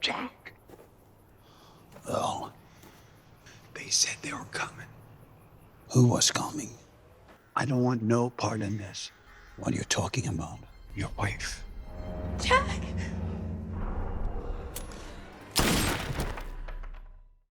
Jack? Well, They said they were coming. who was coming? I don't want no part in this. What are you talking about? Your wife. Jack!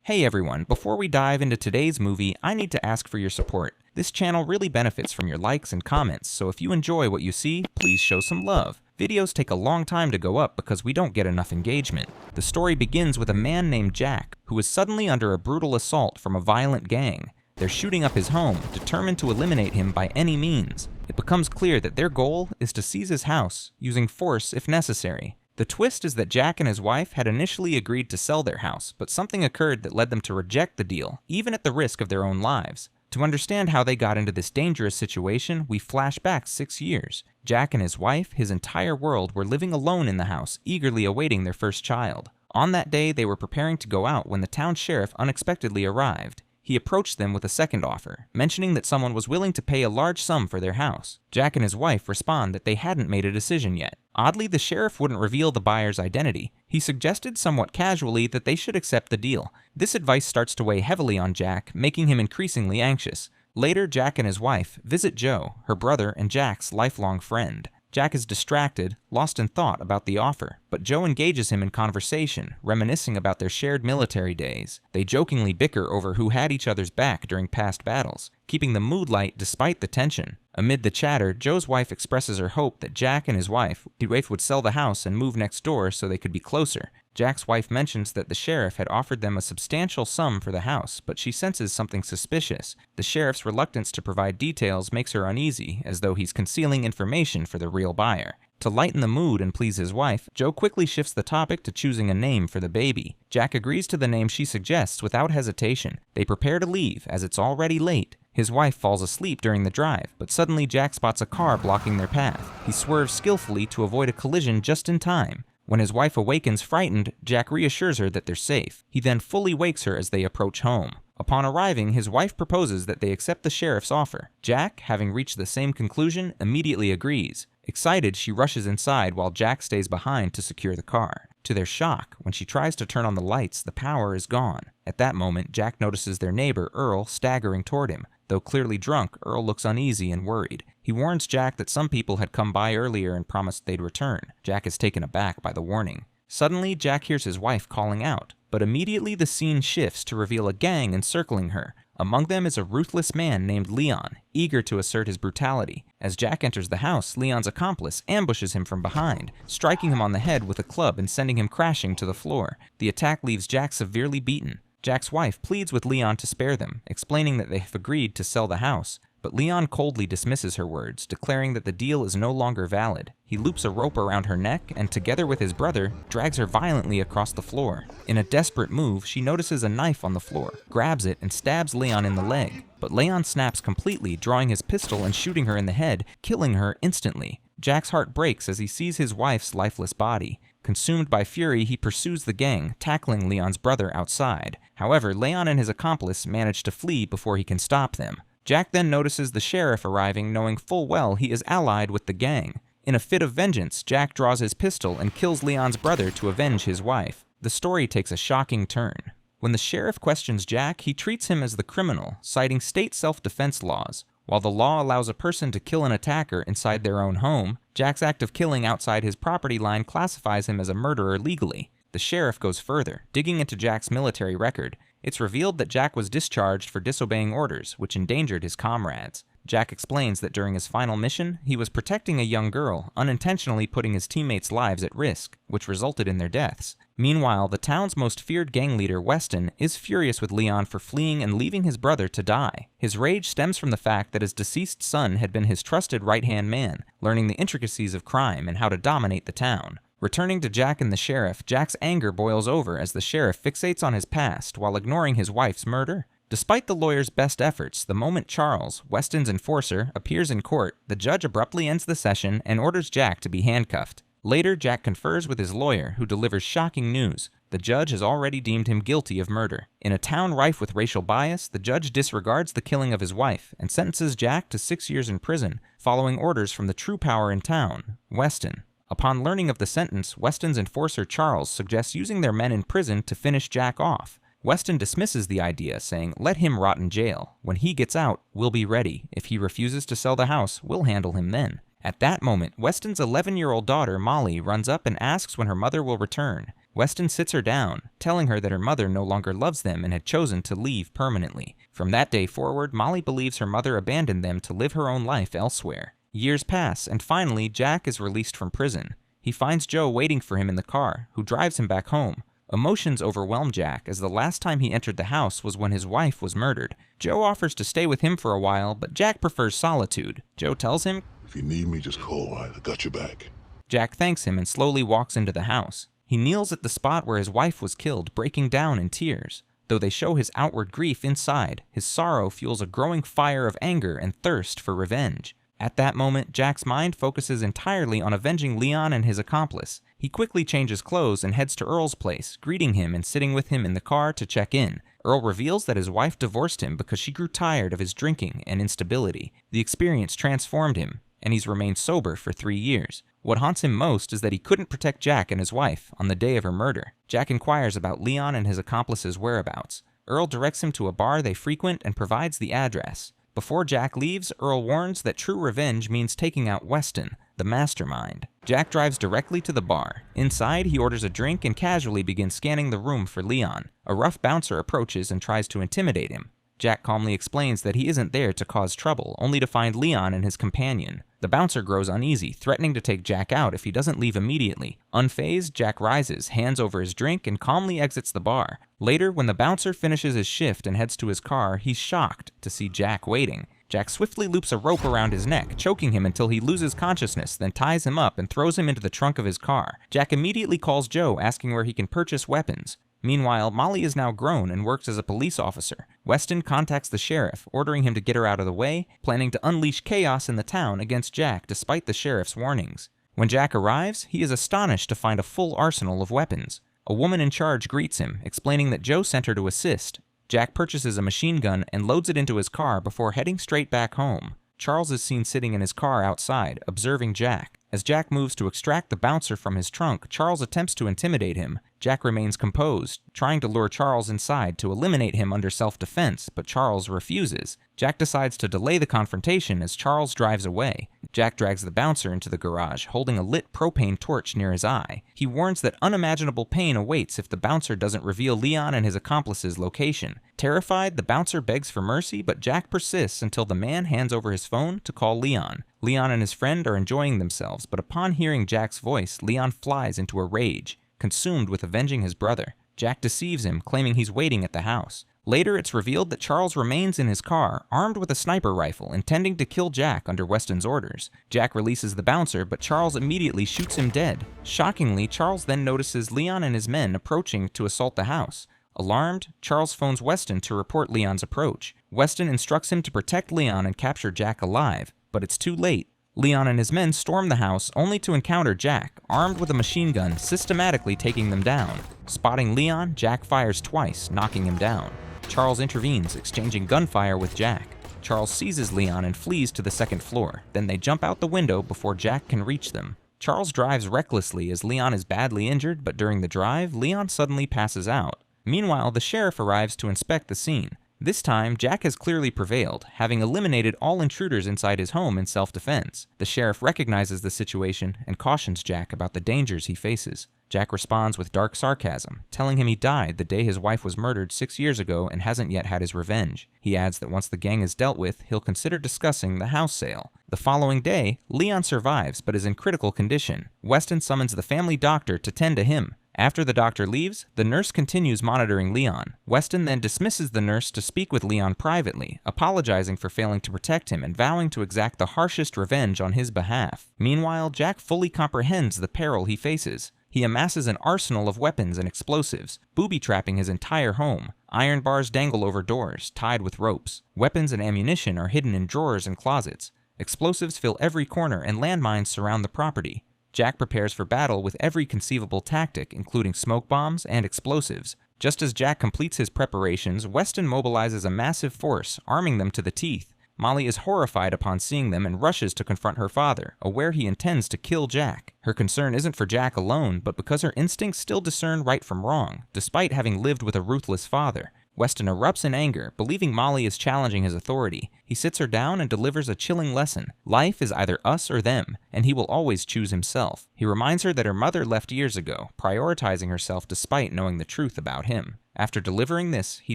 Hey everyone, before we dive into today's movie, I need to ask for your support. This channel really benefits from your likes and comments, so if you enjoy what you see, please show some love. Videos take a long time to go up because we don't get enough engagement. The story begins with a man named Jack, who is suddenly under a brutal assault from a violent gang. They're shooting up his home, determined to eliminate him by any means. It becomes clear that their goal is to seize his house, using force if necessary. The twist is that Jack and his wife had initially agreed to sell their house, but something occurred that led them to reject the deal, even at the risk of their own lives. To understand how they got into this dangerous situation, we flash back 6 years. Jack and his wife, his entire world, were living alone in the house, eagerly awaiting their first child. On that day, they were preparing to go out when the town sheriff unexpectedly arrived. He approached them with a second offer, mentioning that someone was willing to pay a large sum for their house. Jack and his wife respond that they hadn't made a decision yet. Oddly, the sheriff wouldn't reveal the buyer's identity. He suggested somewhat casually that they should accept the deal. This advice starts to weigh heavily on Jack, making him increasingly anxious. Later, Jack and his wife visit Joe, her brother and Jack's lifelong friend. Jack is distracted, lost in thought about the offer, but Joe engages him in conversation, reminiscing about their shared military days. They jokingly bicker over who had each other's back during past battles, keeping the mood light despite the tension. Amid the chatter, Joe's wife expresses her hope that Jack and his wife would sell the house and move next door so they could be closer. Jack's wife mentions that the sheriff had offered them a substantial sum for the house, but she senses something suspicious. The sheriff's reluctance to provide details makes her uneasy, as though he's concealing information for the real buyer. To lighten the mood and please his wife, Joe quickly shifts the topic to choosing a name for the baby. Jack agrees to the name she suggests without hesitation. They prepare to leave, as it's already late. His wife falls asleep during the drive, but suddenly Jack spots a car blocking their path. He swerves skillfully to avoid a collision just in time. When his wife awakens frightened, Jack reassures her that they're safe. He then fully wakes her as they approach home. Upon arriving, his wife proposes that they accept the sheriff's offer. Jack, having reached the same conclusion, immediately agrees. Excited, she rushes inside while Jack stays behind to secure the car. To their shock, when she tries to turn on the lights, the power is gone. At that moment, Jack notices their neighbor, Earl, staggering toward him. Though clearly drunk, Earl looks uneasy and worried. He warns Jack that some people had come by earlier and promised they'd return. Jack is taken aback by the warning. Suddenly, Jack hears his wife calling out, but immediately the scene shifts to reveal a gang encircling her. Among them is a ruthless man named Leon, eager to assert his brutality. As Jack enters the house, Leon's accomplice ambushes him from behind, striking him on the head with a club and sending him crashing to the floor. The attack leaves Jack severely beaten. Jack's wife pleads with Leon to spare them, explaining that they have agreed to sell the house. But Leon coldly dismisses her words, declaring that the deal is no longer valid. He loops a rope around her neck and, together with his brother, drags her violently across the floor. In a desperate move, she notices a knife on the floor, grabs it, and stabs Leon in the leg. But Leon snaps completely, drawing his pistol and shooting her in the head, killing her instantly. Jack's heart breaks as he sees his wife's lifeless body. Consumed by fury, he pursues the gang, tackling Leon's brother outside. However, Leon and his accomplice manage to flee before he can stop them. Jack then notices the sheriff arriving, knowing full well he is allied with the gang. In a fit of vengeance, Jack draws his pistol and kills Leon's brother to avenge his wife. The story takes a shocking turn. When the sheriff questions Jack, he treats him as the criminal, citing state self-defense laws. While the law allows a person to kill an attacker inside their own home, Jack's act of killing outside his property line classifies him as a murderer legally. The sheriff goes further, digging into Jack's military record. It's revealed that Jack was discharged for disobeying orders, which endangered his comrades. Jack explains that during his final mission, he was protecting a young girl, unintentionally putting his teammates' lives at risk, which resulted in their deaths. Meanwhile, the town's most feared gang leader, Weston, is furious with Leon for fleeing and leaving his brother to die. His rage stems from the fact that his deceased son had been his trusted right-hand man, learning the intricacies of crime and how to dominate the town. Returning to Jack and the sheriff, Jack's anger boils over as the sheriff fixates on his past while ignoring his wife's murder. Despite the lawyer's best efforts, the moment Charles, Weston's enforcer, appears in court, the judge abruptly ends the session and orders Jack to be handcuffed. Later, Jack confers with his lawyer, who delivers shocking news. The judge has already deemed him guilty of murder. In a town rife with racial bias, the judge disregards the killing of his wife and sentences Jack to 6 years in prison, following orders from the true power in town, Weston. Upon learning of the sentence, Weston's enforcer Charles suggests using their men in prison to finish Jack off. Weston dismisses the idea, saying, "Let him rot in jail. When he gets out, we'll be ready. If he refuses to sell the house, we'll handle him then." At that moment, Weston's 11-year-old daughter, Molly, runs up and asks when her mother will return. Weston sits her down, telling her that her mother no longer loves them and had chosen to leave permanently. From that day forward, Molly believes her mother abandoned them to live her own life elsewhere. Years pass, and finally, Jack is released from prison. He finds Joe waiting for him in the car, who drives him back home. Emotions overwhelm Jack, as the last time he entered the house was when his wife was murdered. Joe offers to stay with him for a while, but Jack prefers solitude. Joe tells him, "If you need me, just call. I got your back." Jack thanks him and slowly walks into the house. He kneels at the spot where his wife was killed, breaking down in tears. Though they show his outward grief inside, his sorrow fuels a growing fire of anger and thirst for revenge. At that moment, Jack's mind focuses entirely on avenging Leon and his accomplice. He quickly changes clothes and heads to Earl's place, greeting him and sitting with him in the car to check in. Earl reveals that his wife divorced him because she grew tired of his drinking and instability. The experience transformed him, and he's remained sober for 3 years. What haunts him most is that he couldn't protect Jack and his wife on the day of her murder. Jack inquires about Leon and his accomplice's whereabouts. Earl directs him to a bar they frequent and provides the address. Before Jack leaves, Earl warns that true revenge means taking out Weston, the mastermind. Jack drives directly to the bar. Inside, he orders a drink and casually begins scanning the room for Leon. A rough bouncer approaches and tries to intimidate him. Jack calmly explains that he isn't there to cause trouble, only to find Leon and his companion. The bouncer grows uneasy, threatening to take Jack out if he doesn't leave immediately. Unfazed, Jack rises, hands over his drink, and calmly exits the bar. Later, when the bouncer finishes his shift and heads to his car, he's shocked to see Jack waiting. Jack swiftly loops a rope around his neck, choking him until he loses consciousness, then ties him up and throws him into the trunk of his car. Jack immediately calls Joe, asking where he can purchase weapons. Meanwhile, Molly is now grown and works as a police officer. Weston contacts the sheriff, ordering him to get her out of the way, planning to unleash chaos in the town against Jack despite the sheriff's warnings. When Jack arrives, he is astonished to find a full arsenal of weapons. A woman in charge greets him, explaining that Joe sent her to assist. Jack purchases a machine gun and loads it into his car before heading straight back home. Charles is seen sitting in his car outside, observing Jack. As Jack moves to extract the bouncer from his trunk, Charles attempts to intimidate him. Jack remains composed, trying to lure Charles inside to eliminate him under self-defense, but Charles refuses. Jack decides to delay the confrontation as Charles drives away. Jack drags the bouncer into the garage, holding a lit propane torch near his eye. He warns that unimaginable pain awaits if the bouncer doesn't reveal Leon and his accomplice's location. Terrified, the bouncer begs for mercy, but Jack persists until the man hands over his phone to call Leon. Leon and his friend are enjoying themselves, but upon hearing Jack's voice, Leon flies into a rage, consumed with avenging his brother. Jack deceives him, claiming he's waiting at the house. Later, it's revealed that Charles remains in his car, armed with a sniper rifle, intending to kill Jack under Weston's orders. Jack releases the bouncer, but Charles immediately shoots him dead. Shockingly, Charles then notices Leon and his men approaching to assault the house. Alarmed, Charles phones Weston to report Leon's approach. Weston instructs him to protect Leon and capture Jack alive, but it's too late. Leon and his men storm the house, only to encounter Jack, armed with a machine gun, systematically taking them down. Spotting Leon, Jack fires twice, knocking him down. Charles intervenes, exchanging gunfire with Jack. Charles seizes Leon and flees to the second floor. Then they jump out the window before Jack can reach them. Charles drives recklessly as Leon is badly injured, but during the drive, Leon suddenly passes out. Meanwhile, the sheriff arrives to inspect the scene. This time, Jack has clearly prevailed, having eliminated all intruders inside his home in self-defense. The sheriff recognizes the situation and cautions Jack about the dangers he faces. Jack responds with dark sarcasm, telling him he died the day his wife was murdered 6 years ago and hasn't yet had his revenge. He adds that once the gang is dealt with, he'll consider discussing the house sale. The following day, Leon survives but is in critical condition. Weston summons the family doctor to tend to him. After the doctor leaves, the nurse continues monitoring Leon. Weston then dismisses the nurse to speak with Leon privately, apologizing for failing to protect him and vowing to exact the harshest revenge on his behalf. Meanwhile, Jack fully comprehends the peril he faces. He amasses an arsenal of weapons and explosives, booby-trapping his entire home. Iron bars dangle over doors, tied with ropes. Weapons and ammunition are hidden in drawers and closets. Explosives fill every corner and landmines surround the property. Jack prepares for battle with every conceivable tactic, including smoke bombs and explosives. Just as Jack completes his preparations, Weston mobilizes a massive force, arming them to the teeth. Molly is horrified upon seeing them and rushes to confront her father, aware he intends to kill Jack. Her concern isn't for Jack alone, but because her instincts still discern right from wrong, despite having lived with a ruthless father. Weston erupts in anger, believing Molly is challenging his authority. He sits her down and delivers a chilling lesson. Life is either us or them, and he will always choose himself. He reminds her that her mother left years ago, prioritizing herself despite knowing the truth about him. After delivering this, he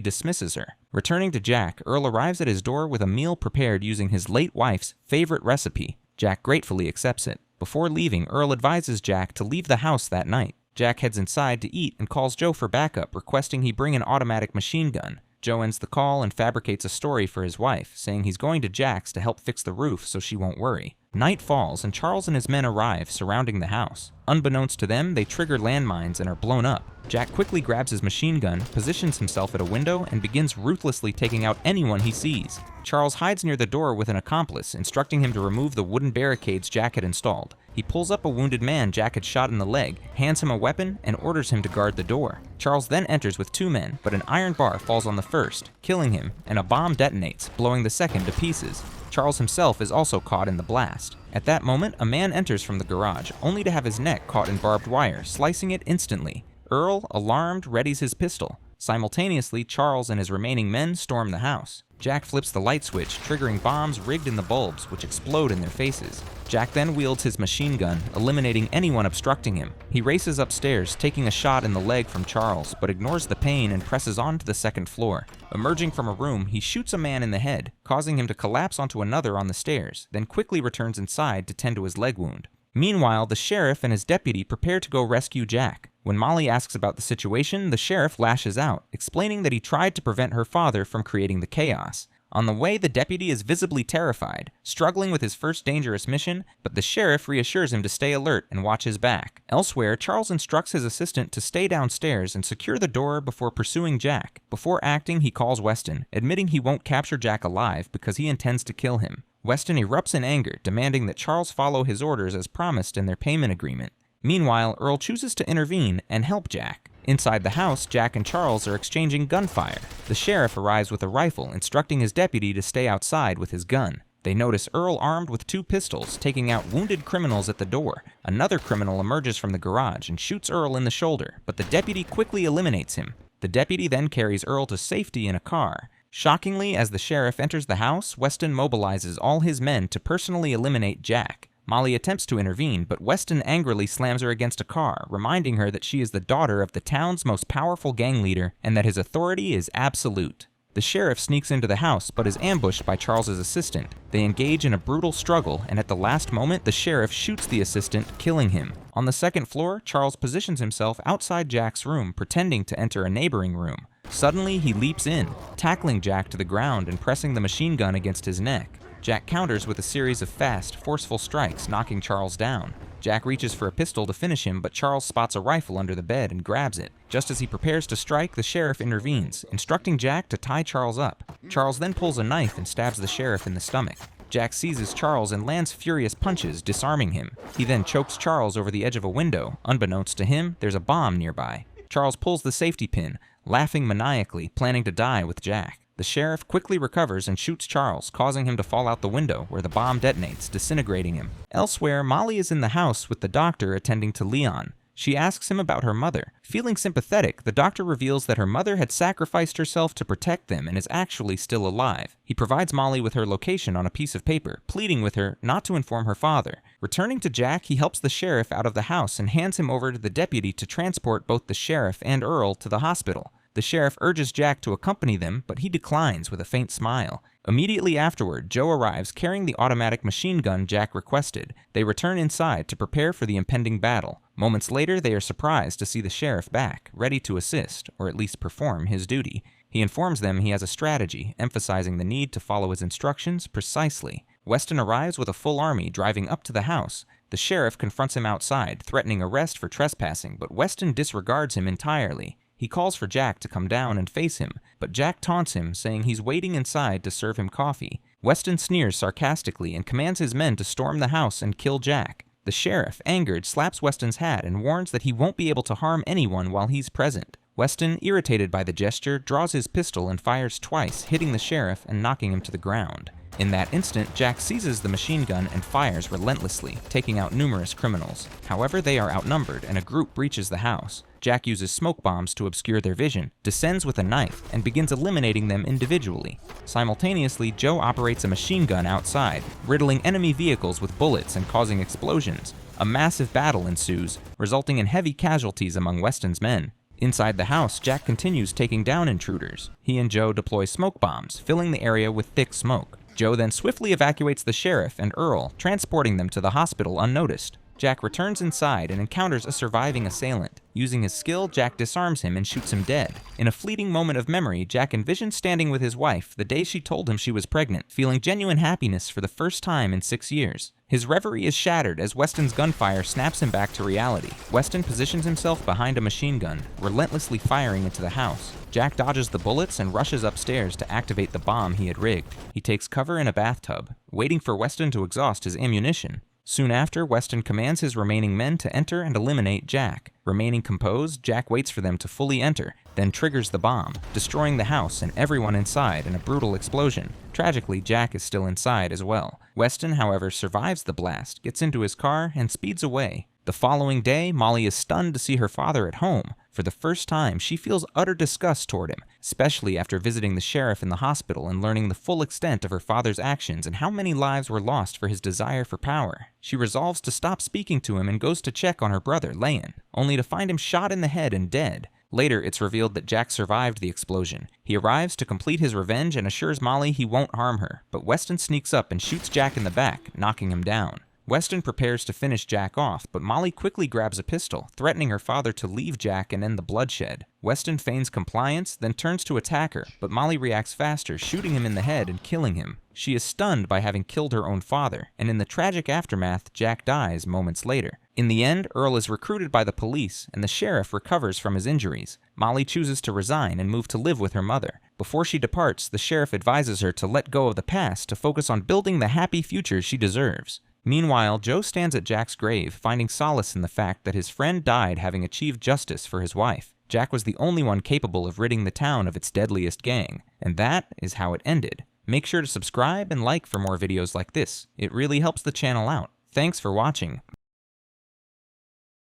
dismisses her. Returning to Jack, Earl arrives at his door with a meal prepared using his late wife's favorite recipe. Jack gratefully accepts it. Before leaving, Earl advises Jack to leave the house that night. Jack heads inside to eat and calls Joe for backup, requesting he bring an automatic machine gun. Joe ends the call and fabricates a story for his wife, saying he's going to Jack's to help fix the roof so she won't worry. Night falls and Charles and his men arrive, surrounding the house. Unbeknownst to them, they trigger landmines and are blown up. Jack quickly grabs his machine gun, positions himself at a window, and begins ruthlessly taking out anyone he sees. Charles hides near the door with an accomplice, instructing him to remove the wooden barricades Jack had installed. He pulls up a wounded man Jack had shot in the leg, hands him a weapon, and orders him to guard the door. Charles then enters with 2 men, but an iron bar falls on the first, killing him, and a bomb detonates, blowing the second to pieces. Charles himself is also caught in the blast. At that moment, a man enters from the garage, only to have his neck caught in barbed wire, slicing it instantly. Earl, alarmed, readies his pistol. Simultaneously, Charles and his remaining men storm the house. Jack flips the light switch, triggering bombs rigged in the bulbs, which explode in their faces. Jack then wields his machine gun, eliminating anyone obstructing him. He races upstairs, taking a shot in the leg from Charles, but ignores the pain and presses on to the 2nd floor. Emerging from a room, he shoots a man in the head, causing him to collapse onto another on the stairs, then quickly returns inside to tend to his leg wound. Meanwhile, the sheriff and his deputy prepare to go rescue Jack. When Molly asks about the situation, the sheriff lashes out, explaining that he tried to prevent her father from creating the chaos. On the way, the deputy is visibly terrified, struggling with his first dangerous mission, but the sheriff reassures him to stay alert and watch his back. Elsewhere, Charles instructs his assistant to stay downstairs and secure the door before pursuing Jack. Before acting, he calls Weston, admitting he won't capture Jack alive because he intends to kill him. Weston erupts in anger, demanding that Charles follow his orders as promised in their payment agreement. Meanwhile, Earl chooses to intervene and help Jack. Inside the house, Jack and Charles are exchanging gunfire. The sheriff arrives with a rifle, instructing his deputy to stay outside with his gun. They notice Earl armed with 2 pistols, taking out wounded criminals at the door. Another criminal emerges from the garage and shoots Earl in the shoulder, but the deputy quickly eliminates him. The deputy then carries Earl to safety in a car. Shockingly, as the sheriff enters the house, Weston mobilizes all his men to personally eliminate Jack. Molly attempts to intervene, but Weston angrily slams her against a car, reminding her that she is the daughter of the town's most powerful gang leader and that his authority is absolute. The sheriff sneaks into the house, but is ambushed by Charles's assistant. They engage in a brutal struggle, and at the last moment, the sheriff shoots the assistant, killing him. On the 2nd floor, Charles positions himself outside Jack's room, pretending to enter a neighboring room. Suddenly, he leaps in, tackling Jack to the ground and pressing the machine gun against his neck. Jack counters with a series of fast, forceful strikes, knocking Charles down. Jack reaches for a pistol to finish him, but Charles spots a rifle under the bed and grabs it. Just as he prepares to strike, the sheriff intervenes, instructing Jack to tie Charles up. Charles then pulls a knife and stabs the sheriff in the stomach. Jack seizes Charles and lands furious punches, disarming him. He then chokes Charles over the edge of a window. Unbeknownst to him, there's a bomb nearby. Charles pulls the safety pin, laughing maniacally, planning to die with Jack. The sheriff quickly recovers and shoots Charles, causing him to fall out the window, where the bomb detonates, disintegrating him. Elsewhere, Molly is in the house with the doctor attending to Leon. She asks him about her mother. Feeling sympathetic, the doctor reveals that her mother had sacrificed herself to protect them and is actually still alive. He provides Molly with her location on a piece of paper, pleading with her not to inform her father. Returning to Jack, he helps the sheriff out of the house and hands him over to the deputy to transport both the sheriff and Earl to the hospital. The sheriff urges Jack to accompany them, but he declines with a faint smile. Immediately afterward, Joe arrives carrying the automatic machine gun Jack requested. They return inside to prepare for the impending battle. Moments later, they are surprised to see the sheriff back, ready to assist, or at least perform his duty. He informs them he has a strategy, emphasizing the need to follow his instructions precisely. Weston arrives with a full army, driving up to the house. The sheriff confronts him outside, threatening arrest for trespassing, but Weston disregards him entirely. He calls for Jack to come down and face him, but Jack taunts him, saying he's waiting inside to serve him coffee. Weston sneers sarcastically and commands his men to storm the house and kill Jack. The sheriff, angered, slaps Weston's hat and warns that he won't be able to harm anyone while he's present. Weston, irritated by the gesture, draws his pistol and fires twice, hitting the sheriff and knocking him to the ground. In that instant, Jack seizes the machine gun and fires relentlessly, taking out numerous criminals. However, they are outnumbered and a group breaches the house. Jack uses smoke bombs to obscure their vision, descends with a knife, and begins eliminating them individually. Simultaneously, Joe operates a machine gun outside, riddling enemy vehicles with bullets and causing explosions. A massive battle ensues, resulting in heavy casualties among Weston's men. Inside the house, Jack continues taking down intruders. He and Joe deploy smoke bombs, filling the area with thick smoke. Joe then swiftly evacuates the sheriff and Earl, transporting them to the hospital unnoticed. Jack returns inside and encounters a surviving assailant. Using his skill, Jack disarms him and shoots him dead. In a fleeting moment of memory, Jack envisions standing with his wife the day she told him she was pregnant, feeling genuine happiness for the first time in 6 years. His reverie is shattered as Weston's gunfire snaps him back to reality. Weston positions himself behind a machine gun, relentlessly firing into the house. Jack dodges the bullets and rushes upstairs to activate the bomb he had rigged. He takes cover in a bathtub, waiting for Weston to exhaust his ammunition. Soon after, Weston commands his remaining men to enter and eliminate Jack. Remaining composed, Jack waits for them to fully enter, then triggers the bomb, destroying the house and everyone inside in a brutal explosion. Tragically, Jack is still inside as well. Weston, however, survives the blast, gets into his car, and speeds away. The following day, Molly is stunned to see her father at home. For the first time, she feels utter disgust toward him, especially after visiting the sheriff in the hospital and learning the full extent of her father's actions and how many lives were lost for his desire for power. She resolves to stop speaking to him and goes to check on her brother, Leon, only to find him shot in the head and dead. Later, it's revealed that Jack survived the explosion. He arrives to complete his revenge and assures Molly he won't harm her, but Weston sneaks up and shoots Jack in the back, knocking him down. Weston prepares to finish Jack off, but Molly quickly grabs a pistol, threatening her father to leave Jack and end the bloodshed. Weston feigns compliance, then turns to attack her, but Molly reacts faster, shooting him in the head and killing him. She is stunned by having killed her own father, and in the tragic aftermath, Jack dies moments later. In the end, Earl is recruited by the police, and the sheriff recovers from his injuries. Molly chooses to resign and move to live with her mother. Before she departs, the sheriff advises her to let go of the past to focus on building the happy future she deserves. Meanwhile, Joe stands at Jack's grave, finding solace in the fact that his friend died having achieved justice for his wife. Jack was the only one capable of ridding the town of its deadliest gang, and that is how it ended. Make sure to subscribe and like for more videos like this. It really helps the channel out. Thanks for watching.